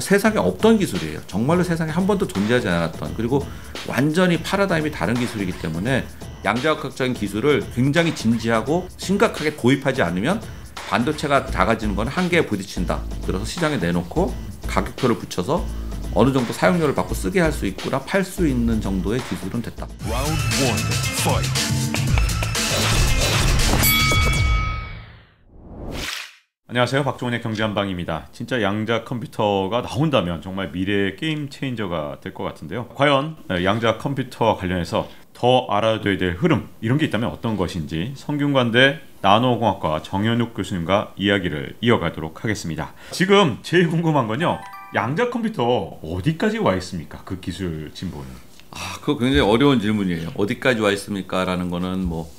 세상에 없던 기술이에요. 정말로 세상에 한 번도 존재하지 않았던, 그리고 완전히 파라다임이 다른 기술이기 때문에 양자역학적인 기술을 굉장히 진지하고 심각하게 도입하지 않으면 반도체가 작아지는 건 한계에 부딪힌다. 그래서 시장에 내놓고 가격표를 붙여서 어느 정도 사용료를 받고 쓰게 할 수 있구나, 팔 수 있는 정도의 기술은 됐다. 안녕하세요, 박종원의 경제한방입니다. 진짜 양자 컴퓨터가 나온다면 정말 미래의 게임 체인저가 될 것 같은데요. 과연 양자 컴퓨터와 관련해서 더 알아둬야 될 흐름, 이런 게 있다면 어떤 것인지 성균관대 나노공학과 정현욱 교수님과 이야기를 이어가도록 하겠습니다. 지금 제일 궁금한 건요, 양자 컴퓨터 어디까지 와 있습니까? 그 기술 진보는. 그거 굉장히 어려운 질문이에요. 어디까지 와 있습니까? 라는 거는 뭐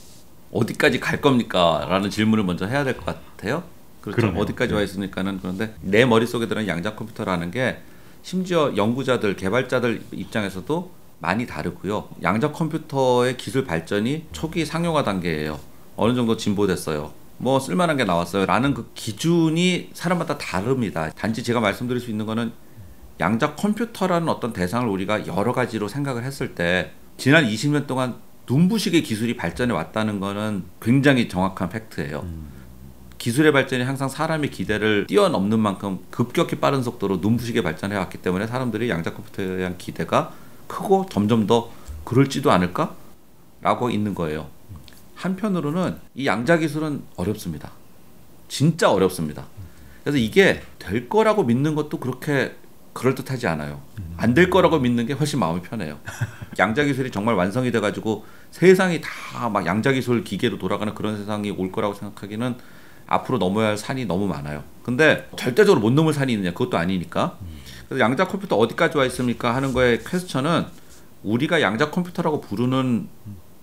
어디까지 갈 겁니까? 라는 질문을 먼저 해야 될 것 같아요. 그렇죠. 그러네요. 어디까지 와 있으니까는. 그런데 내 머릿속에 드는 양자 컴퓨터라는 게 심지어 연구자들, 개발자들 입장에서도 많이 다르고요. 양자 컴퓨터의 기술 발전이 초기 상용화 단계예요. 어느 정도 진보됐어요. 뭐 쓸만한 게 나왔어요. 라는 그 기준이 사람마다 다릅니다. 단지 제가 말씀드릴 수 있는 거는 양자 컴퓨터라는 어떤 대상을 우리가 여러 가지로 생각을 했을 때 지난 20년 동안 눈부시게 기술이 발전해 왔다는 거는 굉장히 정확한 팩트예요. 기술의 발전이 항상 사람의 기대를 뛰어넘는 만큼 급격히 빠른 속도로 눈부시게 발전해 왔기 때문에 사람들이 양자 컴퓨터에 대한 기대가 크고 점점 더 그럴지도 않을까? 라고 있는 거예요. 한편으로는 이 양자 기술은 어렵습니다. 진짜 어렵습니다. 그래서 이게 될 거라고 믿는 것도 그렇게 그럴듯하지 않아요. 안 될 거라고 믿는 게 훨씬 마음이 편해요. 양자 기술이 정말 완성이 돼가지고 세상이 다 막 양자 기술 기계로 돌아가는 그런 세상이 올 거라고 생각하기는 앞으로 넘어야 할 산이 너무 많아요. 근데 절대적으로 못 넘을 산이 있느냐? 그것도 아니니까. 그래서 양자 컴퓨터 어디까지 와 있습니까? 하는 거의 퀘스천은 우리가 양자 컴퓨터라고 부르는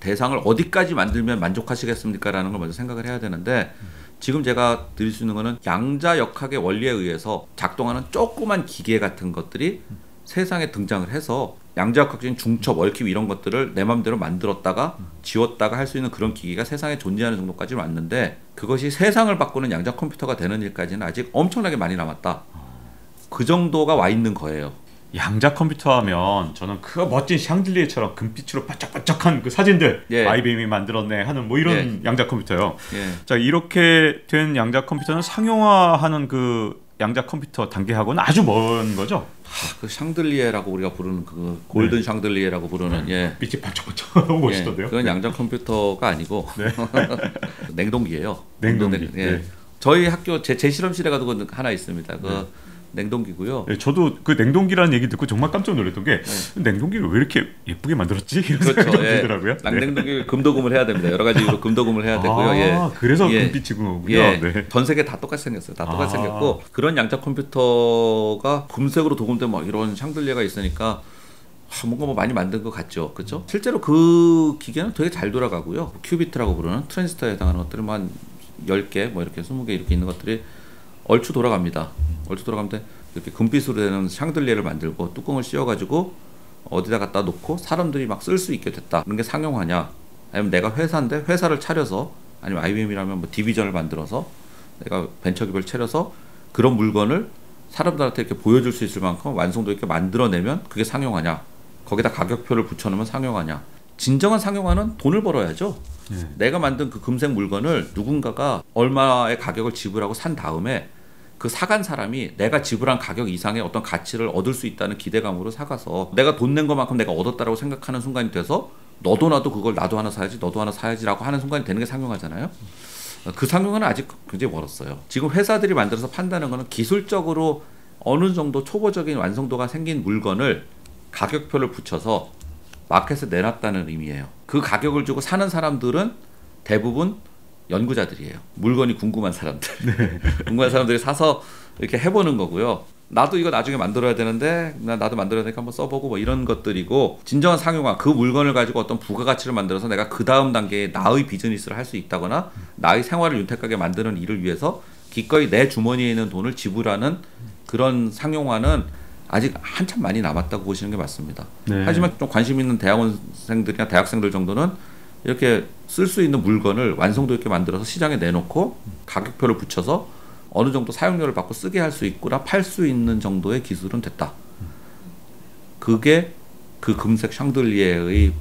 대상을 어디까지 만들면 만족하시겠습니까? 라는 걸 먼저 생각을 해야 되는데, 지금 제가 드릴 수 있는 거는 양자역학의 원리에 의해서 작동하는 조그만 기계 같은 것들이 세상에 등장을 해서 양자역학적인 중첩, 얽힘 이런 것들을 내 맘대로 만들었다가 지웠다가 할 수 있는 그런 기기가 세상에 존재하는 정도까지 왔는데, 그것이 세상을 바꾸는 양자 컴퓨터가 되는 일까지는 아직 엄청나게 많이 남았다. 그 정도가 와 있는 거예요. 양자 컴퓨터 하면 저는 그 멋진 샹들리에처럼 금빛으로 반짝반짝한 그 사진들, IBM이 만들었네 하는 뭐 이런 양자 컴퓨터요. 자, 이렇게 된 양자 컴퓨터는 상용화하는 그 양자 컴퓨터 단계하고는 아주 먼 거죠. 그 샹들리에라고 우리가 부르는 그 골든 샹들리에라고 부르는 빛이 반짝반짝 너무 멋있던데요. 그건 양자 컴퓨터가 아니고 냉동기예요. 냉동기. 저희 학교 제 실험실에 가도 하나 있습니다. 그 냉동기고요. 저도 그 냉동기라는 얘기 듣고 정말 깜짝 놀랐던 게 냉동기를 왜 이렇게 예쁘게 만들었지? 이런 생각이 들더라고요. 냉동기 금도금을 해야 됩니다. 여러 가지 이유로 금도금을 해야 되고요. 그래서 금빛이군요. 전 세계 다 똑같이 생겼어요. 다 똑같이 생겼고, 그런 양자 컴퓨터가 금색으로 도금된 뭐 이런 샹들리에가 있으니까 뭔가 뭐 많이 만든 것 같죠. 그렇죠? 실제로 그 기계는 되게 잘 돌아가고요. 큐비트라고 부르는 트랜지스터에 해당하는 것들이 뭐 한 10개, 뭐 이렇게 20개 이렇게 있는 것들이 얼추 돌아갑니다. 얼추 돌아가는데 이렇게 금빛으로 되는 샹들리에를 만들고 뚜껑을 씌워가지고 어디다 갖다 놓고 사람들이 막 쓸 수 있게 됐다. 그런 게 상용화냐? 아니면 내가 회사인데 회사를 차려서, 아니면 IBM이라면 뭐 디비전을 만들어서 내가 벤처기업을 차려서 그런 물건을 사람들한테 이렇게 보여줄 수 있을 만큼 완성도 있게 만들어내면 그게 상용화냐? 거기다 가격표를 붙여놓으면 상용화냐? 진정한 상용화는 돈을 벌어야죠. 내가 만든 그 금색 물건을 누군가가 얼마의 가격을 지불하고 산 다음에 그 사간 사람이 내가 지불한 가격 이상의 어떤 가치를 얻을 수 있다는 기대감으로 사가서 내가 돈 낸 것만큼 내가 얻었다라고 생각하는 순간이 돼서 너도 나도 그걸 나도 하나 사야지, 너도 하나 사야지라고 하는 순간이 되는 게 상용화잖아요. 그 상용화는 아직 굉장히 멀었어요. 지금 회사들이 만들어서 판다는 거는 기술적으로 어느 정도 초보적인 완성도가 생긴 물건을 가격표를 붙여서 마켓에 내놨다는 의미예요. 그 가격을 주고 사는 사람들은 대부분 연구자들이에요. 물건이 궁금한 사람들. 궁금한 사람들이 사서 이렇게 해보는 거고요. 나도 이거 나중에 만들어야 되는데 나도 만들어야 되니까 한번 써보고 뭐 이런 것들이고, 진정한 상용화, 그 물건을 가지고 어떤 부가가치를 만들어서 내가 그 다음 단계에 나의 비즈니스를 할 수 있다거나 나의 생활을 윤택하게 만드는 일을 위해서 기꺼이 내 주머니에 있는 돈을 지불하는 그런 상용화는 아직 한참 많이 남았다고 보시는 게 맞습니다. 하지만 좀 관심 있는 대학원생들이나 대학생들 정도는 이렇게 쓸 수 있는 물건을 완성도 있게 만들어서 시장에 내놓고 가격표를 붙여서 어느 정도 사용료를 받고 쓰게 할 수 있구나 팔 수 있는 정도의 기술은 됐다. 그게 그 금색 샹들리에의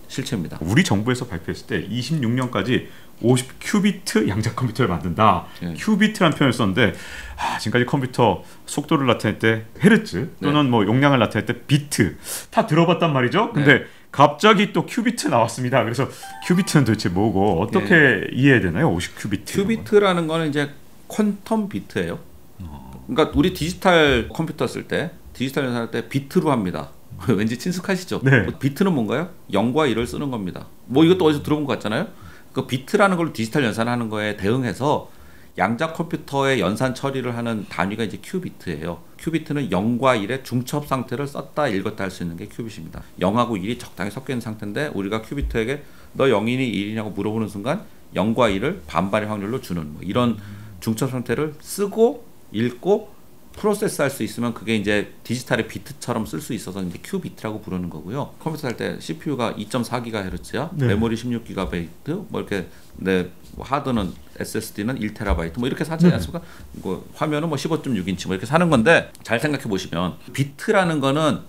실체입니다. 우리 정부에서 발표했을 때 26년까지 50 큐비트 양자 컴퓨터를 만든다. 네. 큐비트라는 표현을 썼는데 지금까지 컴퓨터 속도를 나타낼 때 헤르츠 또는 네. 뭐 용량을 나타낼 때 비트 다 들어봤단 말이죠. 근데 네. 갑자기 또 큐비트 나왔습니다. 그래서 큐비트는 도대체 뭐고 어떻게 네. 이해해야 되나요? 50 큐비트. 큐비트라는 거는 이제 퀀텀 비트예요. 그러니까 우리 디지털 컴퓨터 쓸 때 디지털 연산할 때 비트로 합니다. 왠지 친숙하시죠? 네. 비트는 뭔가요? 0과 1을 쓰는 겁니다. 뭐 이것도 어디서 들어본 것 같잖아요. 그 비트라는 걸로 디지털 연산하는 거에 대응해서 양자 컴퓨터의 연산 처리를 하는 단위가 이제 큐비트예요. 큐비트는 0과 1의 중첩 상태를 썼다 읽었다 할 수 있는 게 큐빗입니다. 0하고 1이 적당히 섞여 있는 상태인데 우리가 큐비트에게 너 0이니 1이냐고 물어보는 순간 0과 1을 반반의 확률로 주는 뭐 이런 중첩 상태를 쓰고 읽고 프로세스 할 수 있으면 그게 이제 디지털의 비트처럼 쓸 수 있어서 이제 큐비트라고 부르는 거고요. 컴퓨터 할 때 CPU가 2.4GHz야, 네. 메모리 16GB, 뭐 이렇게 하드는 SSD는 1TB 뭐 이렇게 사지 않습니까? 뭐 화면은 뭐 15.6인치 뭐 이렇게 사는 건데 잘 생각해 보시면 비트라는 거는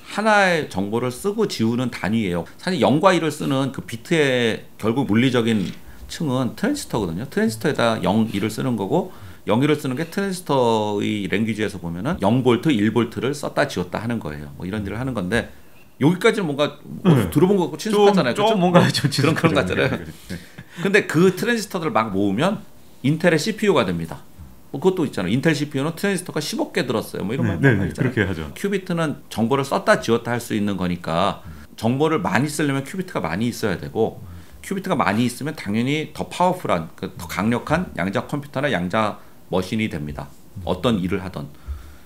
하나의 정보를 쓰고 지우는 단위예요. 사실 0과 1을 쓰는 그 비트의 결국 물리적인 층은 트랜지스터거든요. 트랜지스터에다 0, 1을 쓰는 거고 0, 1을 쓰는 게 트랜지스터의 랭귀지에서 보면은 0V, 1V를 썼다 지웠다 하는 거예요. 뭐 이런 일을 하는 건데 여기까지는 뭔가 들어본 거 같고 친숙하잖아요. 좀 뭔가 좀 그런 것 같잖아요. 근데 그 트랜지스터들을 막 모으면 인텔의 CPU가 됩니다. 뭐 그것도 있잖아요. 인텔 CPU는 트랜지스터가 10억 개 들었어요. 뭐 이런 거 있잖아요. 그렇게 하죠. 큐비트는 정보를 썼다 지웠다 할 수 있는 거니까 정보를 많이 쓰려면 큐비트가 많이 있어야 되고 큐비트가 많이 있으면 당연히 더 파워풀한 더 강력한 양자 컴퓨터나 양자 머신이 됩니다. 어떤 일을 하던.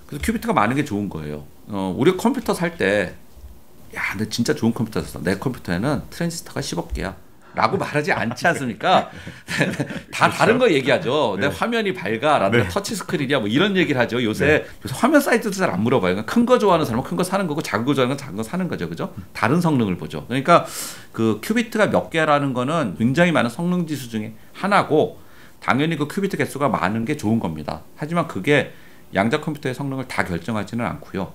그래서 큐비트가 많은 게 좋은 거예요. 우리 컴퓨터 살 때 야, 내 진짜 좋은 컴퓨터 샀어. 내 컴퓨터에는 트랜지스터가 10억 개야. 라고 말하지 않지 않습니까? 다 그렇죠. 다른 거 얘기하죠. 네. 내 화면이 밝아, 라든가 네. 터치 스크린이야, 뭐 이런 얘기를 하죠. 요새 화면 사이트도 잘 안 물어봐요. 큰 거 좋아하는 사람은 큰 거 사는 거고, 작은 거 좋아하는 건 작은 거 사는 거죠, 그죠? 다른 성능을 보죠. 그러니까 그 큐비트가 몇 개라는 거는 굉장히 많은 성능 지수 중에 하나고, 당연히 그 큐비트 개수가 많은 게 좋은 겁니다. 하지만 그게 양자 컴퓨터의 성능을 다 결정하지는 않고요.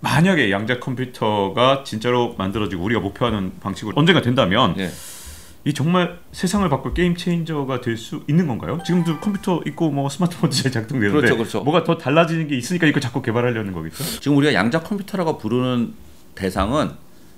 만약에 양자 컴퓨터가 진짜로 만들어지고 우리가 목표하는 방식으로 언젠가 된다면 예. 이 정말 세상을 바꿀 게임 체인저가 될 수 있는 건가요? 지금도 컴퓨터 있고 뭐 스마트폰도 잘 작동되는데 그렇죠, 그렇죠. 뭐가 더 달라지는 게 있으니까 이거 자꾸 개발하려는 거겠죠? 지금 우리가 양자 컴퓨터라고 부르는 대상은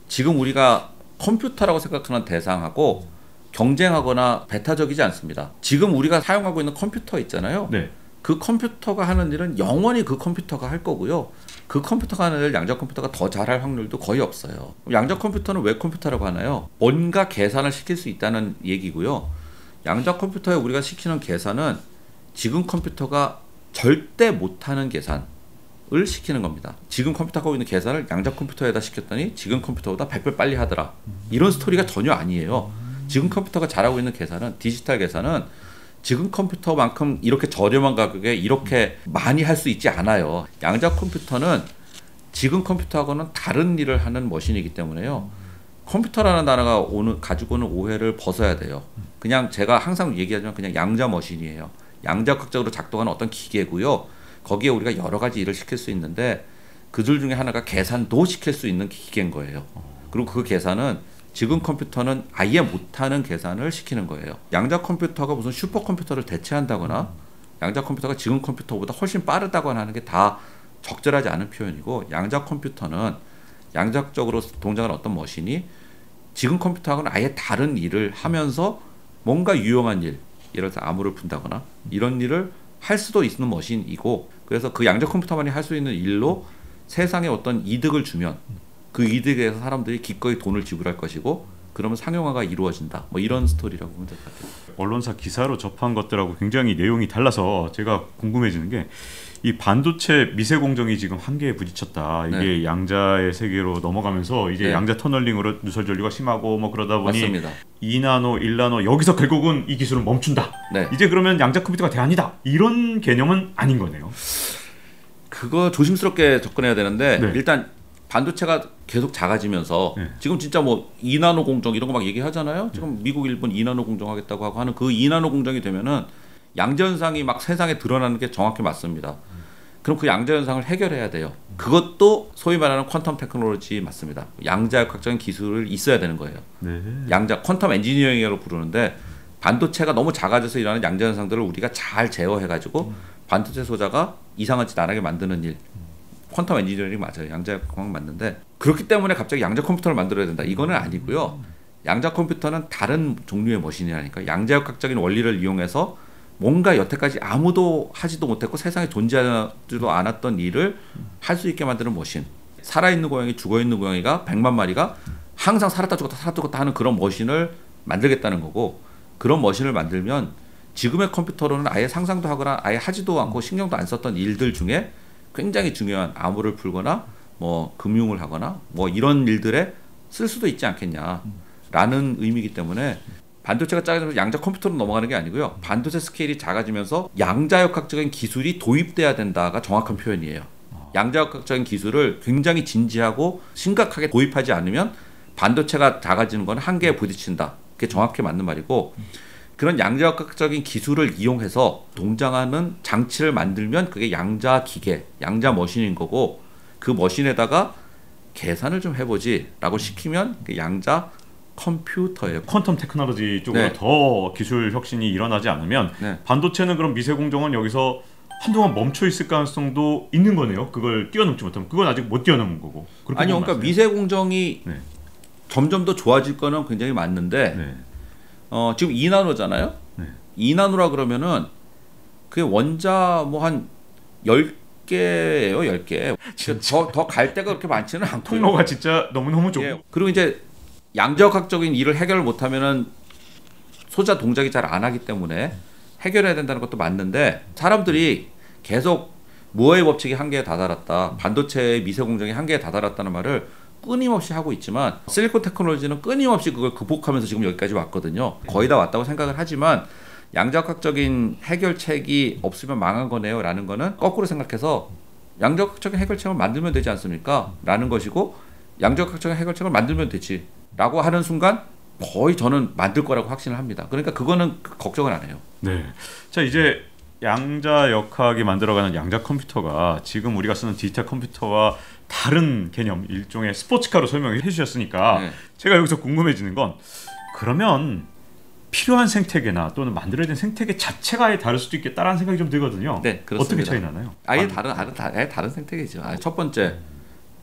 지금 우리가 컴퓨터라고 생각하는 대상하고 경쟁하거나 배타적이지 않습니다. 지금 우리가 사용하고 있는 컴퓨터 있잖아요. 네. 그 컴퓨터가 하는 일은 영원히 그 컴퓨터가 할 거고요. 그 컴퓨터가 하는 일 양자 컴퓨터가 더 잘할 확률도 거의 없어요. 양자 컴퓨터는 왜 컴퓨터라고 하나요? 뭔가 계산을 시킬 수 있다는 얘기고요. 양자 컴퓨터에 우리가 시키는 계산은 지금 컴퓨터가 절대 못하는 계산을 시키는 겁니다. 지금 컴퓨터가 하고 있는 계산을 양자 컴퓨터에다 시켰더니 지금 컴퓨터보다 100배 빨리 하더라. 이런 스토리가 전혀 아니에요. 지금 컴퓨터가 잘하고 있는 계산은 디지털 계산은 지금 컴퓨터만큼 이렇게 저렴한 가격에 이렇게 많이 할 수 있지 않아요. 양자 컴퓨터는 지금 컴퓨터하고는 다른 일을 하는 머신이기 때문에요. 컴퓨터라는 단어가 가지고 오는 오해를 벗어야 돼요. 그냥 제가 항상 얘기하지만 그냥 양자 머신이에요. 양자극적으로 작동하는 어떤 기계고요. 거기에 우리가 여러 가지 일을 시킬 수 있는데 그들 중에 하나가 계산도 시킬 수 있는 기계인 거예요. 그리고 그 계산은 지금 컴퓨터는 아예 못하는 계산을 시키는 거예요. 양자 컴퓨터가 무슨 슈퍼컴퓨터를 대체한다거나 양자 컴퓨터가 지금 컴퓨터보다 훨씬 빠르다거나 하는 게 다 적절하지 않은 표현이고 양자 컴퓨터는 양자적으로 동작하는 어떤 머신이 지금 컴퓨터하고는 아예 다른 일을 하면서 뭔가 유용한 일, 예를 들어서 암호를 푼다거나 이런 일을 할 수도 있는 머신이고 그래서 그 양자 컴퓨터만이 할 수 있는 일로 세상에 어떤 이득을 주면 그 이득에 대해서 사람들이 기꺼이 돈을 지불할 것이고 그러면 상용화가 이루어진다. 뭐 이런 스토리라고 보면 될 것 같아요. 언론사 기사로 접한 것들하고 굉장히 내용이 달라서 제가 궁금해지는 게 이 반도체 미세 공정이 지금 한계에 부딪혔다. 이게 네. 양자의 세계로 넘어가면서 이제 네. 양자 터널링으로 누설 전류가 심하고 뭐 그러다 보니 맞습니다. 2나노, 1나노 여기서 결국은 이 기술은 멈춘다. 네. 이제 그러면 양자 컴퓨터가 대안이다. 이런 개념은 아닌 거네요. 그거 조심스럽게 접근해야 되는데 네. 일단 반도체가 계속 작아지면서 네. 지금 진짜 뭐 2나노 공정 이런 거 막 얘기하잖아요. 지금 미국, 일본 2나노 공정하겠다고 하고 하는 그 2나노 공정이 되면은 양자현상이 막 세상에 드러나는 게 정확히 맞습니다. 그럼 그 양자현상을 해결해야 돼요. 그것도 소위 말하는 퀀텀 테크놀로지 맞습니다. 양자역학적인 기술을 있어야 되는 거예요. 네. 퀀텀 엔지니어링이라고 부르는데 반도체가 너무 작아져서 일어나는 양자현상들을 우리가 잘 제어해가지고 반도체 소자가 이상한 짓 안 하게 만드는 일. 퀀텀 엔지니어링 맞아요. 양자역학 맞는데 그렇기 때문에 갑자기 양자 컴퓨터를 만들어야 된다. 이거는 아니고요. 양자 컴퓨터는 다른 종류의 머신이라니까. 양자역학적인 원리를 이용해서 뭔가 여태까지 아무도 하지도 못했고 세상에 존재하지도 않았던 일을 할 수 있게 만드는 머신. 살아있는 고양이, 죽어있는 고양이가 100만 마리가 항상 살았다 죽었다 하는 그런 머신을 만들겠다는 거고, 그런 머신을 만들면 지금의 컴퓨터로는 아예 상상도 하거나 아예 하지도 않고 신경도 안 썼던 일들 중에 굉장히 중요한 암호를 풀거나 뭐 금융을 하거나 뭐 이런 일들에 쓸 수도 있지 않겠냐라는 의미이기 때문에 반도체가 작아지면서 양자 컴퓨터로 넘어가는 게 아니고요. 반도체 스케일이 작아지면서 양자역학적인 기술이 도입돼야 된다가 정확한 표현이에요. 양자역학적인 기술을 굉장히 진지하고 심각하게 도입하지 않으면 반도체가 작아지는 건 한계에 부딪힌다. 그게 정확히 맞는 말이고, 그런 양자역학적인 기술을 이용해서 동작하는 장치를 만들면 그게 양자 기계, 양자 머신인 거고, 그 머신에다가 계산을 좀 해보지 라고 시키면 그 양자 컴퓨터예요. 퀀텀 테크놀로지 쪽으로 네. 더 기술 혁신이 일어나지 않으면 네. 반도체는 그럼 미세 공정은 여기서 한동안 멈춰 있을 가능성도 있는 거네요. 그걸 뛰어넘지 못하면 그건 아직 못 뛰어넘은 거고. 아니요, 그러니까 미세 공정이 네. 점점 더 좋아질 거는 굉장히 맞는데 네. 지금 2나노잖아요. 네. 2나노라 그러면은 그게 원자 뭐 한 10개예요, 10개. 더 갈 데가 그렇게 많지는 않고. 통로가 진짜 너무너무 좁고. 예. 그리고 이제 양자역학적인 일을 해결을 못하면은 소자 동작이 잘 안 하기 때문에 해결해야 된다는 것도 맞는데, 사람들이 계속 무어의 법칙이 한계에 다다랐다, 반도체의 미세 공정이 한계에 다다랐다는 말을 끊임없이 하고 있지만 실리콘 테크놀로지는 끊임없이 그걸 극복하면서 지금 여기까지 왔거든요. 거의 다 왔다고 생각을 하지만 양자역학적인 해결책이 없으면 망한 거네요 라는 거는 거꾸로 생각해서 양자역학적인 해결책을 만들면 되지 않습니까? 라는 것이고, 양자역학적인 해결책을 만들면 되지 라고 하는 순간 거의 저는 만들 거라고 확신을 합니다. 그러니까 그거는 걱정을 안 해요. 네. 자, 이제 양자역학이 만들어가는 양자 컴퓨터가 지금 우리가 쓰는 디지털 컴퓨터와 다른 개념, 일종의 스포츠카로 설명을 해주셨으니까 네. 제가 여기서 궁금해지는 건, 그러면 필요한 생태계나 또는 만들어야 되는 생태계 자체가 아예 다를 수도 있겠다라는 생각이 좀 들거든요. 네, 그렇습니다. 어떻게 차이 나나요? 아예 다른 생태계죠. 첫 번째,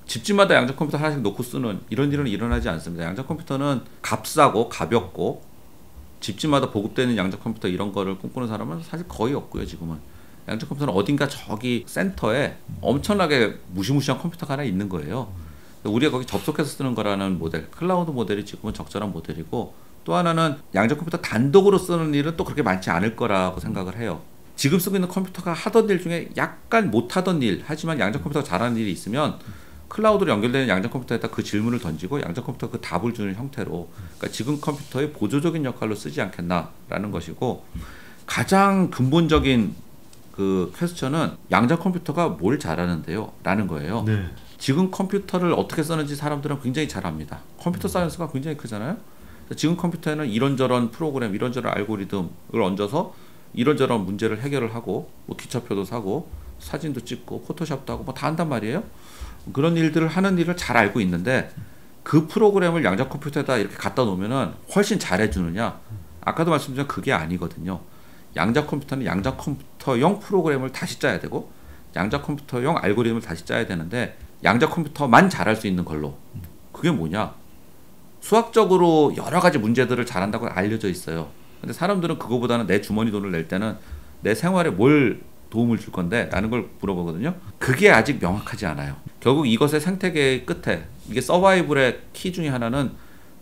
집집마다 양자 컴퓨터 하나씩 놓고 쓰는 이런 일은 일어나지 않습니다. 양자 컴퓨터는 값싸고 가볍고 집집마다 보급되는 양자 컴퓨터 이런 거를 꿈꾸는 사람은 사실 거의 없고요. 지금은 양자 컴퓨터는 어딘가 저기 센터에 엄청나게 무시무시한 컴퓨터가 하나 있는 거예요. 우리가 거기 접속해서 쓰는 거라는 모델, 클라우드 모델이 지금은 적절한 모델이고, 또 하나는 양자 컴퓨터 단독으로 쓰는 일은 또 그렇게 많지 않을 거라고 생각을 해요. 지금 쓰고 있는 컴퓨터가 하던 일 중에 약간 못하던 일, 하지만 양자 컴퓨터가 잘하는 일이 있으면 클라우드로 연결되는 양자 컴퓨터에다 그 질문을 던지고 양자 컴퓨터가 그 답을 주는 형태로, 그러니까 지금 컴퓨터의 보조적인 역할로 쓰지 않겠나라는 것이고, 가장 근본적인 그 퀘스천은 양자 컴퓨터가 뭘 잘하는데요? 라는 거예요. 네. 지금 컴퓨터를 어떻게 쓰는지 사람들은 굉장히 잘 압니다. 컴퓨터 사이언스가 굉장히 크잖아요. 지금 컴퓨터에는 이런저런 프로그램, 이런저런 알고리즘을 얹어서 이런저런 문제를 해결을 하고, 뭐 기차표도 사고 사진도 찍고 포토샵도 하고 뭐 다 한단 말이에요. 그런 일들을 하는 일을 잘 알고 있는데, 그 프로그램을 양자 컴퓨터에다 이렇게 갖다 놓으면은 훨씬 잘해주느냐? 아까도 말씀드린 그게 아니거든요. 양자 컴퓨터는 양자 컴퓨터용 프로그램을 다시 짜야 되고, 양자 컴퓨터용 알고리즘을 다시 짜야 되는데, 양자 컴퓨터만 잘할 수 있는 걸로. 그게 뭐냐? 수학적으로 여러 가지 문제들을 잘한다고 알려져 있어요. 근데 사람들은 그거보다는 내 주머니 돈을 낼 때는 내 생활에 뭘 도움을 줄 건데 라는 걸 물어보거든요. 그게 아직 명확하지 않아요. 결국 이것의 생태계의 끝에, 이게 서바이벌의 키 중에 하나는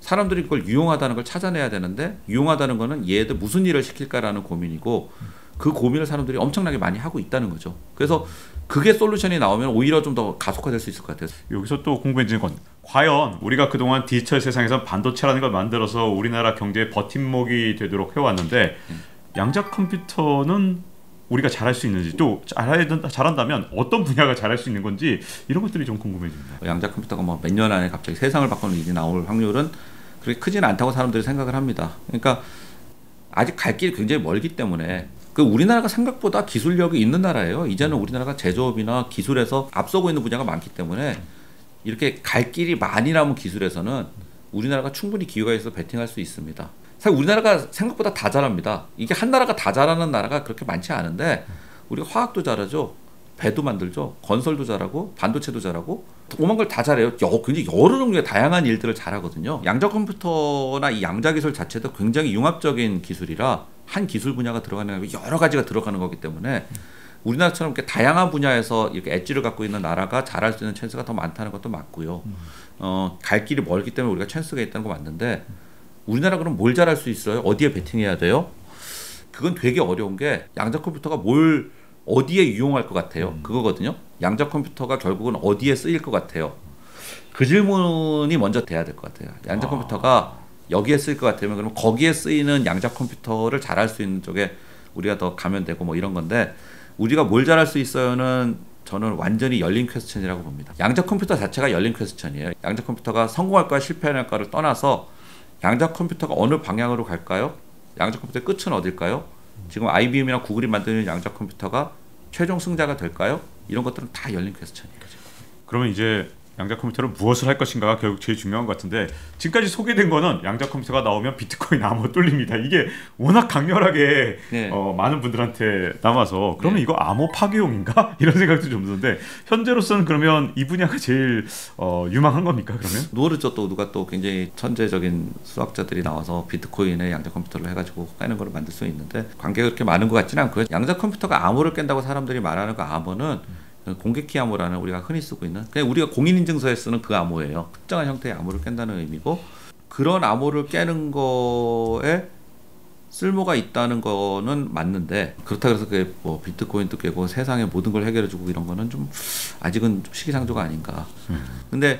사람들이 그걸 유용하다는 걸 찾아내야 되는데, 유용하다는 거는 얘들 무슨 일을 시킬까라는 고민이고, 그 고민을 사람들이 엄청나게 많이 하고 있다는 거죠. 그래서 그게 솔루션이 나오면 오히려 좀 더 가속화될 수 있을 것 같아요. 여기서 또 궁금해지는 건, 과연 우리가 그동안 디지털 세상에서 반도체라는 걸 만들어서 우리나라 경제의 버팀목이 되도록 해왔는데, 양자 컴퓨터는 우리가 잘할 수 있는지, 또 잘한다면 어떤 분야가 잘할 수 있는 건지, 이런 것들이 좀 궁금해집니다. 양자 컴퓨터가 뭐 몇 년 안에 갑자기 세상을 바꾸는 일이 나올 확률은 그렇게 크지는 않다고 사람들이 생각을 합니다. 그러니까 아직 갈 길이 굉장히 멀기 때문에 그 우리나라가 생각보다 기술력이 있는 나라예요. 이제는 우리나라가 제조업이나 기술에서 앞서고 있는 분야가 많기 때문에 이렇게 갈 길이 많이 남은 기술에서는 우리나라가 충분히 기회가 있어서 베팅할 수 있습니다. 사실 우리나라가 생각보다 다 잘합니다. 이게 한 나라가 다 잘하는 나라가 그렇게 많지 않은데 우리가 화학도 잘하죠. 배도 만들죠. 건설도 잘하고 반도체도 잘하고 오만 걸 다 잘해요. 굉장히 여러 종류의 다양한 일들을 잘하거든요. 양자 컴퓨터나 이 양자 기술 자체도 굉장히 융합적인 기술이라 한 기술 분야가 들어가는 게 여러 가지가 들어가는 거기 때문에 우리나라처럼 이렇게 다양한 분야에서 이렇게 엣지를 갖고 있는 나라가 잘할 수 있는 찬스가 더 많다는 것도 맞고요. 갈 길이 멀기 때문에 우리가 찬스가 있다는 거 맞는데 우리나라 그럼 뭘 잘할 수 있어요? 어디에 베팅해야 돼요? 그건 되게 어려운 게 양자 컴퓨터가 뭘 어디에 유용할 것 같아요? 그거거든요. 양자 컴퓨터가 결국은 어디에 쓰일 것 같아요? 그 질문이 먼저 돼야 될 것 같아요. 양자 컴퓨터가 여기에 쓰일 것 같으면 그러면 거기에 쓰이는 양자 컴퓨터를 잘할 수 있는 쪽에 우리가 더 가면 되고 뭐 이런 건데 우리가 뭘 잘할 수 있어요는 저는 완전히 열린 퀘스천이라고 봅니다. 양자 컴퓨터 자체가 열린 퀘스천이에요. 양자 컴퓨터가 성공할까 실패할까를 떠나서 양자 컴퓨터가 어느 방향으로 갈까요? 양자 컴퓨터의 끝은 어딜까요? 지금 IBM이나 구글이 만드는 양자 컴퓨터가 최종 승자가 될까요? 이런 것들은 다 열린 퀘스천이에요. 그러면 이제 양자 컴퓨터로 무엇을 할 것인가가 결국 제일 중요한 것 같은데 지금까지 소개된 거는 양자 컴퓨터가 나오면 비트코인 암호 뚫립니다. 이게 워낙 강렬하게 네. 많은 분들한테 남아서 그러면 네. 이거 암호 파괴용인가? 이런 생각도 좀 드는데 현재로서는 그러면 이 분야가 제일 유망한 겁니까 그러면? 모르죠. 또 누가 또 굉장히 천재적인 수학자들이 나와서 비트코인에 양자 컴퓨터를 해가지고 깨는 걸 만들 수 있는데 관계가 그렇게 많은 것 같지는 않고요. 양자 컴퓨터가 암호를 깬다고 사람들이 말하는 그 암호는 공개키 암호라는 우리가 흔히 쓰고 있는 그냥 우리가 공인인증서에 쓰는 그 암호예요. 특정한 형태의 암호를 깬다는 의미고 그런 암호를 깨는 거에 쓸모가 있다는 거는 맞는데 그렇다고 해서 그게 뭐 비트코인도 깨고 세상의 모든 걸 해결해주고 이런 거는 좀 아직은 좀 시기상조가 아닌가. 근데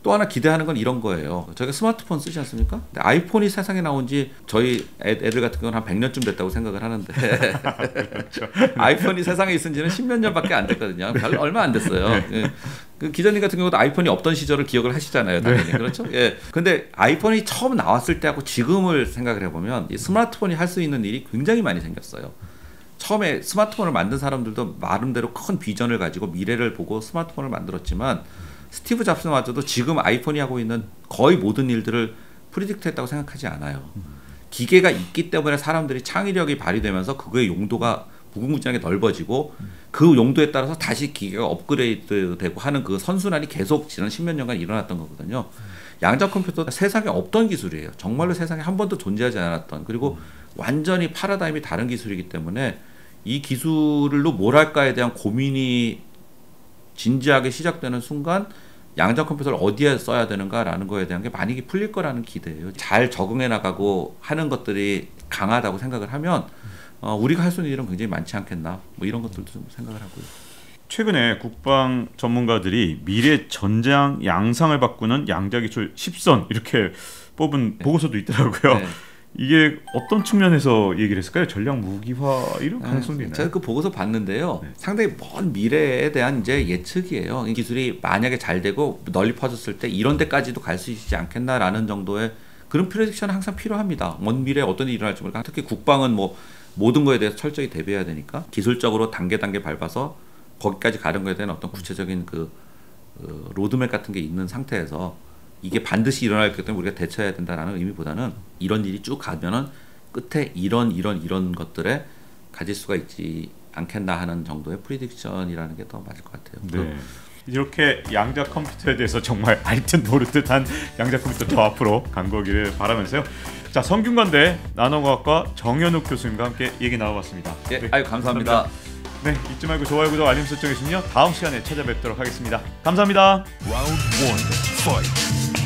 또 하나 기대하는 건 이런 거예요. 저희가 스마트폰 쓰지 않습니까? 근데 아이폰이 세상에 나온 지 저희 애들 같은 경우는 한 100년쯤 됐다고 생각을 하는데 그렇죠. 아이폰이 세상에 있은 지는 10몇 년밖에 안 됐거든요. 별로 얼마 안 됐어요. 네. 예. 그 기자님 같은 경우도 아이폰이 없던 시절을 기억을 하시잖아요. 당연히. 네. 그렇죠? 예. 근데 아이폰이 처음 나왔을 때하고 지금을 생각을 해보면 이 스마트폰이 할 수 있는 일이 굉장히 많이 생겼어요. 처음에 스마트폰을 만든 사람들도 나름대로 큰 비전을 가지고 미래를 보고 스마트폰을 만들었지만 스티브 잡스마저도 지금 아이폰이 하고 있는 거의 모든 일들을 프리딕트했다고 생각하지 않아요. 기계가 있기 때문에 사람들이 창의력이 발휘되면서 그거의 용도가 무궁무진하게 넓어지고 그 용도에 따라서 다시 기계가 업그레이드되고 하는 그 선순환이 계속 지난 10몇 년간 일어났던 거거든요. 양자 컴퓨터가 세상에 없던 기술이에요. 정말로 세상에 한 번도 존재하지 않았던 그리고 완전히 파라다임이 다른 기술이기 때문에 이 기술로 뭘 할까에 대한 고민이 진지하게 시작되는 순간 양자 컴퓨터를 어디에 써야 되는가라는 거에 대한 게 많이 풀릴 거라는 기대예요. 잘 적응해 나가고 하는 것들이 강하다고 생각을 하면 우리가 할 수 있는 일은 굉장히 많지 않겠나 뭐 이런 것들도 좀 생각을 하고요. 최근에 국방 전문가들이 미래 전장 양상을 바꾸는 양자기술 10선 이렇게 뽑은 네. 보고서도 있더라고요. 네. 이게 어떤 측면에서 얘기를 했을까요? 전략 무기화 이런 가능성도 있나요? 제가 그 보고서 봤는데요. 네. 상당히 먼 미래에 대한 이제 예측이에요. 이 기술이 만약에 잘 되고 널리 퍼졌을 때 이런 데까지도 갈 수 있지 않겠나라는 정도의 그런 프레딕션은 항상 필요합니다. 먼 미래에 어떤 일이 일어날지 모르니까 특히 국방은 뭐 모든 거에 대해서 철저히 대비해야 되니까 기술적으로 단계 밟아서 거기까지 가는 거에 대한 어떤 구체적인 그 로드맵 같은 게 있는 상태에서 이게 반드시 일어날 거기 때문에 우리가 대처해야 된다라는 의미보다는 이런 일이 쭉 가면은 끝에 이런 것들에 가질 수가 있지 않겠나 하는 정도의 프리딕션이라는 게 더 맞을 것 같아요. 네. 이렇게 양자 컴퓨터에 대해서 정말 알듯 모르듯한 양자 컴퓨터 더 앞으로 간 거기를 바라면서요. 자, 성균관대 나노과학과 정현욱 교수님과 함께 얘기 나눠봤습니다. 예, 네, 아유 감사합니다. 네, 잊지 말고 좋아요, 구독, 알림 설정해주시면요. 다음 시간에 찾아뵙도록 하겠습니다. 감사합니다. Round 1, fight.